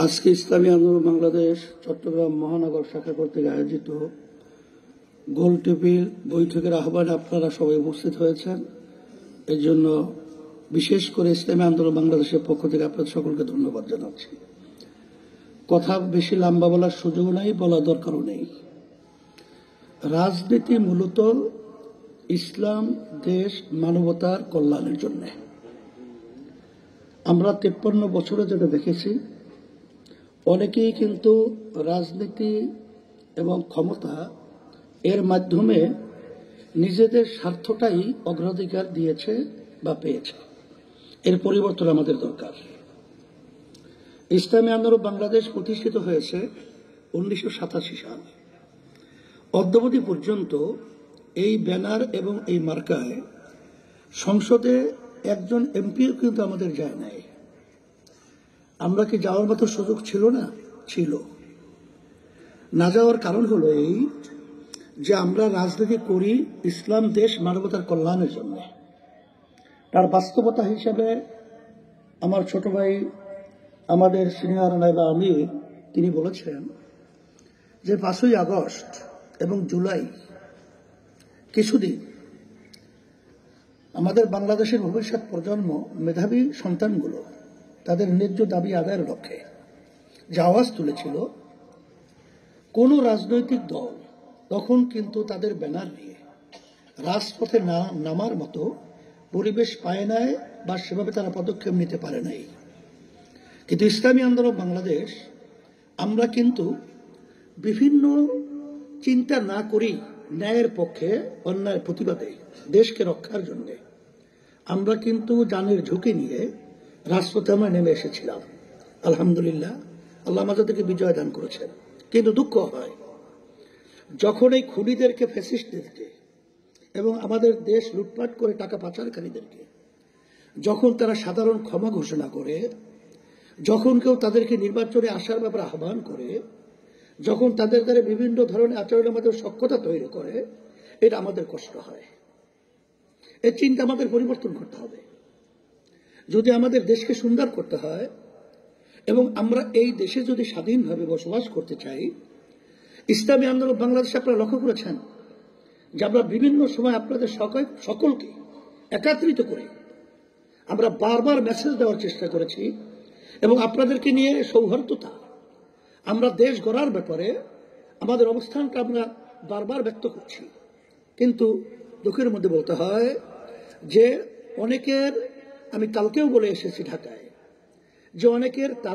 আজকে ইসলামী আন্দোলন বাংলাদেশ চট্টগ্রাম মহানগর শাখা কর্তৃক আয়োজিত গোল টেবিল বৈঠকের আহ্বানে আপনারা সবাই উপস্থিত হয়েছেন। এর জন্য বিশেষ করে ইসলামী আন্দোলন বাংলাদেশের পক্ষ থেকে আপনাদের সকলকে ধন্যবাদ জানাচ্ছি। কথা বেশি লম্বা বলার সুযোগ নেই, বলা দরকারও নেই। রাজনীতি মূলত ইসলাম, দেশ, মানবতার কল্যাণের জন্য। আমরা 53 বছরে যেটা দেখেছি, অনেকেই কিন্তু রাজনীতি এবং ক্ষমতা এর মাধ্যমে নিজেদের স্বার্থটাই অগ্রাধিকার দিয়েছে বা পেয়েছে। এর পরিবর্তন আমাদের দরকার। ইসলামী আন্দোলন বাংলাদেশ প্রতিষ্ঠিত হয়েছে 1987 সালে। অদ্যাবধি পর্যন্ত এই ব্যানার এবং এই মার্কায় সংসদে একজন এমপিও কিন্তু আমাদের যায় নাই। আমরা কি যাওয়ার মতো সুযোগ ছিল না? ছিল। না যাওয়ার কারণ হলো এই যে আমরা রাজনীতি করি ইসলাম, দেশ, মানবতার কল্যাণের জন্য। তার বাস্তবতা হিসেবে আমার ছোট ভাই, আমাদের সিনিয়র নায়েব আমির, তিনি বলেছেন যে 5ই আগস্ট এবং জুলাই কিছুদিন আমাদের বাংলাদেশের ভবিষ্যৎ প্রজন্ম, মেধাবী সন্তানগুলো তাদের ন্যায্য দাবি আদায়ের লক্ষ্যে যে আওয়াজ তুলেছিল, কোন রাজনৈতিক দল তখন কিন্তু তাদের ব্যানার নিয়ে রাজপথে নামার মতো পরিবেশ পায় নাই বা সেভাবে তারা পদক্ষেপ নিতে পারে নাই। কিন্তু ইসলামী আন্দোলন বাংলাদেশ আমরা কিন্তু বিভিন্ন চিন্তা না করেই ন্যায়ের পক্ষে, অন্যায়ের প্রতিবাদে, দেশকে রক্ষার জন্য আমরা কিন্তু জানের ঝুঁকি নিয়ে রাজপথে আমরা নেমে এসেছিলাম। আলহামদুলিল্লাহ, আল্লাহ আমাদেরকে বিজয় দান করেছেন। কিন্তু দুঃখ হয় যখন এই খুনিদেরকে, ফ্যাসিস্টদেরকে এবং আমাদের দেশ লুটপাট করে টাকা পাচারকারীদেরকে যখন তারা সাধারণ ক্ষমা ঘোষণা করে, যখন কেউ তাদেরকে নির্বাচনে আসার ব্যাপারে আহ্বান করে, যখন তাদের দ্বারা বিভিন্ন ধরনের আচরণের মধ্যে সক্ষতা তৈরি করে, এটা আমাদের কষ্ট হয়। এই চিন্তা আমাদের পরিবর্তন করতে হবে। যদি আমাদের দেশকে সুন্দর করতে হয় এবং আমরা এই দেশে যদি স্বাধীনভাবে বসবাস করতে চাই, ইসলামী আন্দোলন বাংলাদেশে আপনারা লক্ষ্য করেছেন যে আমরা বিভিন্ন সময় আপনাদের সকলকে একত্রিত করে আমরা বারবার মেসেজ দেওয়ার চেষ্টা করেছি এবং আপনাদেরকে নিয়ে সৌহার্দ্যতা, আমরা দেশ গড়ার ব্যাপারে আমাদের অবস্থানটা আমরা বারবার ব্যক্ত করছি। কিন্তু দুঃখের মধ্যে বলতে হয় যে অনেকের, আমি কালকেও বলে এসেছি ঢাকায়, যে অনেকের তারা